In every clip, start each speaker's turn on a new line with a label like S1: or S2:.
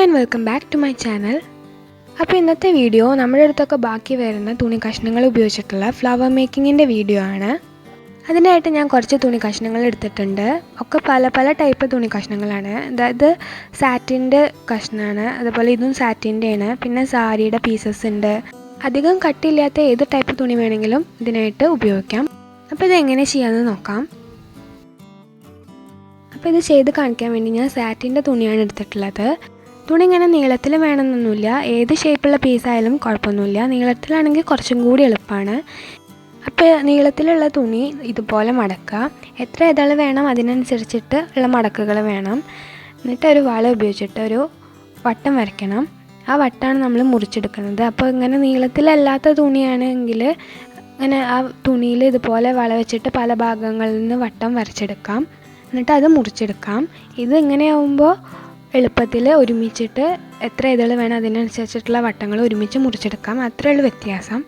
S1: and welcome back to my channel. അപ്പോൾ ഇന്നത്തെ video നമ്മുടെ അടുത്തൊക്കെ ബാക്കി വരുന്ന തുണി കഷ്ണങ്ങൾ ഉപയോഗിച്ചിട്ടുള്ള ഫ്ലവർ മേക്കിങ്ങിൻ്റെ വീഡിയോ ആണ്. അതിനായിട്ട് ഞാൻ കുറച്ച് തുണി കഷ്ണങ്ങൾ എടുത്തിട്ടുണ്ട്. ഒക്കെ പല ടൈപ്പ് തുണി കഷ്ണങ്ങളാണ്. അതായത് സാറ്റിൻ്റെ കഷ്ണമാണ്, അതുപോലെ ഇതും സാറ്റിൻ്റെയാണ്. പിന്നെ സാരിയുടെ പീസസ് ഉണ്ട്. അധികം കട്ടിയില്ലാത്ത ഏത് ടൈപ്പ് തുണി വേണമെങ്കിലും ഇതിനായിട്ട് ഉപയോഗിക്കാം. അപ്പോൾ ഇതെങ്ങനെ ചെയ്യാമെന്ന് നോക്കാം. അപ്പോൾ ഇത് ചെയ്ത് കാണിക്കാൻ വേണ്ടി ഞാൻ സാറ്റിൻ്റെ തുണിയാണ് എടുത്തിട്ടുള്ളത്. തുണി ഇങ്ങനെ നീളത്തിൽ വേണമെന്നൊന്നുമില്ല, ഏത് ഷേപ്പുള്ള പീസായാലും കുഴപ്പമൊന്നുമില്ല. നീളത്തിലാണെങ്കിൽ കുറച്ചും കൂടി എളുപ്പമാണ്. അപ്പോൾ നീളത്തിലുള്ള തുണി ഇതുപോലെ മടക്കുക. എത്ര ഇതൾ വേണം അതിനനുസരിച്ചിട്ട് ഉള്ള മടക്കുകൾ വേണം. എന്നിട്ട് ഒരു വള ഉപയോഗിച്ചിട്ട് ഒരു വട്ടം വരയ്ക്കണം. ആ വട്ടമാണ് നമ്മൾ മുറിച്ചെടുക്കുന്നത്. അപ്പോൾ ഇങ്ങനെ നീളത്തിലല്ലാത്ത തുണിയാണെങ്കിൽ ഇങ്ങനെ ആ തുണിയിൽ ഇതുപോലെ വള വെച്ചിട്ട് പല ഭാഗങ്ങളിൽ നിന്ന് വട്ടം വരച്ചെടുക്കാം. എന്നിട്ട് അത് മുറിച്ചെടുക്കാം. ഇത് ഇങ്ങനെയാവുമ്പോൾ എളുപ്പത്തിൽ ഒരുമിച്ചിട്ട് എത്ര ഇതൾ വേണം അതിനനുസരിച്ചിട്ടുള്ള വട്ടങ്ങൾ ഒരുമിച്ച് മുറിച്ചെടുക്കാം. അത്രയേ ഉള്ളൂ വ്യത്യാസം.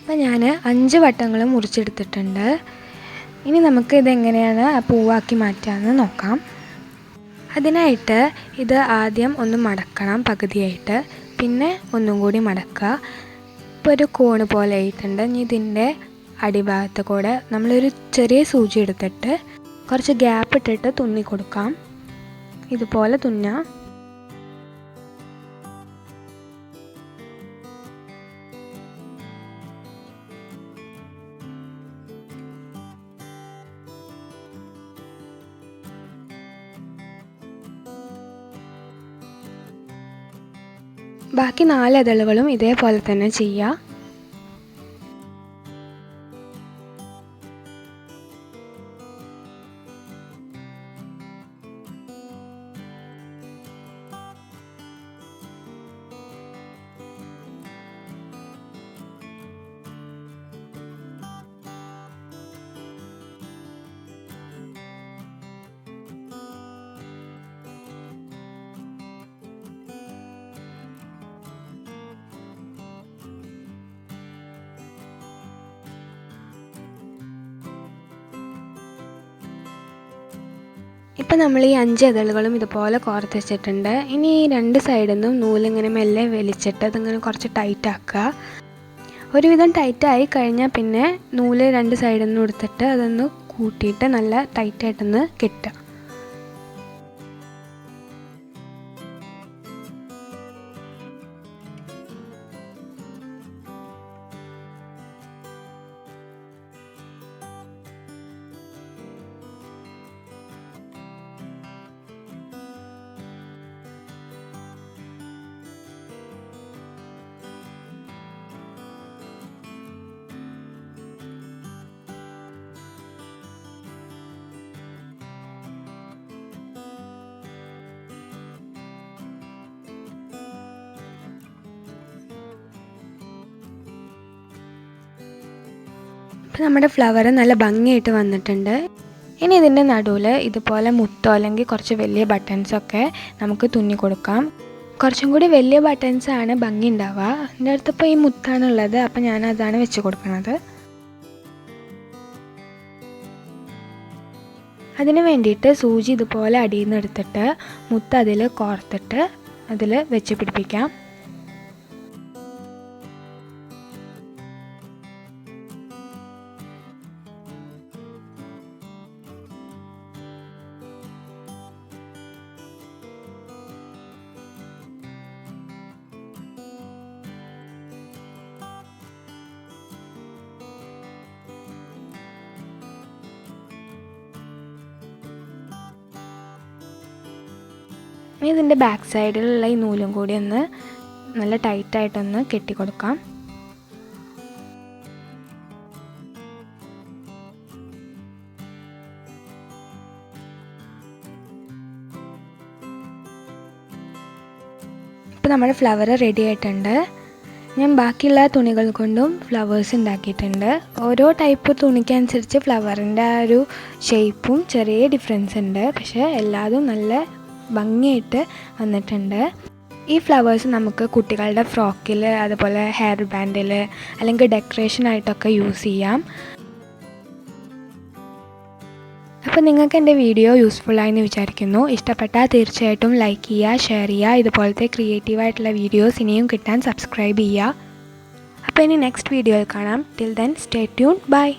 S1: അപ്പോൾ ഞാൻ 5 വട്ടങ്ങൾ മുറിച്ചെടുത്തിട്ടുണ്ട്. ഇനി നമുക്ക് ഇതെങ്ങനെയാണ് പൂവാക്കി മാറ്റാമെന്ന് നോക്കാം. അതിനായിട്ട് ഇത് ആദ്യം ഒന്ന് മടക്കണം പകുതിയായിട്ട്, പിന്നെ ഒന്നും കൂടി മടക്കുക. ഇപ്പോൾ ഒരു കോണ് പോലെ ആയിട്ടുണ്ട്. ഇനി ഇതിൻ്റെ അടിഭാഗത്ത് കൂടെ നമ്മളൊരു ചെറിയ സൂചി എടുത്തിട്ട് കുറച്ച് ഗ്യാപ്പ് ഇട്ടിട്ട് തുന്നി കൊടുക്കാം. ഇതുപോലെ തുന്നാം. ബാക്കി 4 ഇതളുകളും ഇതേപോലെ തന്നെ ചെയ്യുക. ഇപ്പം നമ്മൾ ഈ 5 ഇതളുകളും ഇതുപോലെ കോർത്ത് വെച്ചിട്ടുണ്ട്. ഇനി ഈ 2 സൈഡിൽ നിന്നും നൂലിങ്ങനെ മെല്ലെ വലിച്ചിട്ട് അതിങ്ങനെ കുറച്ച് ടൈറ്റ് ആക്കുക. ഒരുവിധം ടൈറ്റായി കഴിഞ്ഞാൽ പിന്നെ നൂല് 2 സൈഡിൽ നിന്നും എടുത്തിട്ട് അതൊന്ന് കൂട്ടിയിട്ട് നല്ല ടൈറ്റായിട്ടൊന്ന് കെട്ടുക. ഇപ്പോൾ നമ്മുടെ ഫ്ലവർ നല്ല ഭംഗിയായിട്ട് വന്നിട്ടുണ്ട്. ഇനി ഇതിൻ്റെ നടുവിൽ ഇതുപോലെ മുത്തോ അല്ലെങ്കിൽ കുറച്ച് വലിയ ബട്ടൺസൊക്കെ നമുക്ക് തുന്നി കൊടുക്കാം. കുറച്ചും കൂടി വലിയ ബട്ടൺസാണ് ഭംഗി ഉണ്ടാവുക. എൻ്റെ അടുത്തിപ്പോൾ ഈ മുത്താണുള്ളത്, അപ്പോൾ ഞാനതാണ് വെച്ച് കൊടുക്കുന്നത്. അതിന് വേണ്ടിയിട്ട് സൂചി ഇതുപോലെ അടിയിൽ നിന്ന് എടുത്തിട്ട് മുത്ത് അതിൽ കോർത്തിട്ട് അതിൽ വെച്ച് പിടിപ്പിക്കാം. ഇനി ഇതിൻ്റെ ബാക്ക് സൈഡിലുള്ള ഈ നൂലും കൂടി ഒന്ന് നല്ല ടൈറ്റായിട്ടൊന്ന് കെട്ടി കൊടുക്കാം. അപ്പോൾ നമ്മുടെ ഫ്ലവർ റെഡി ആയിട്ടുണ്ട്. ഞാൻ ബാക്കിയുള്ള തുണികൾ കൊണ്ടും ഫ്ലവേഴ്സ് ഉണ്ടാക്കിയിട്ടുണ്ട്. ഓരോ ടൈപ്പ് തുണിക്കനുസരിച്ച് ഫ്ലവറിൻ്റെ ആ ഒരു ഷേപ്പും ചെറിയ ഡിഫറൻസ് ഉണ്ട്. പക്ഷേ എല്ലാതും നല്ല ഭംഗിയായിട്ട് വന്നിട്ടുണ്ട്. ഈ ഫ്ലവേഴ്സ് നമുക്ക് കുട്ടികളുടെ ഫ്രോക്കിൽ, അതുപോലെ ഹെയർ ബാൻഡിൽ, അല്ലെങ്കിൽ ഡെക്കറേഷനായിട്ടൊക്കെ യൂസ് ചെയ്യാം. അപ്പോൾ നിങ്ങൾക്ക് എൻ്റെ വീഡിയോ യൂസ്ഫുള്ളായെന്ന് വിചാരിക്കുന്നു. ഇഷ്ടപ്പെട്ടാൽ തീർച്ചയായിട്ടും ലൈക്ക് ചെയ്യുക, ഷെയർ ചെയ്യുക. ഇതുപോലത്തെ ക്രിയേറ്റീവായിട്ടുള്ള വീഡിയോസ് ഇനിയും കിട്ടാൻ സബ്സ്ക്രൈബ് ചെയ്യുക. അപ്പോൾ ഇനി നെക്സ്റ്റ് വീഡിയോയിൽ കാണാം. Till then stay tune. By.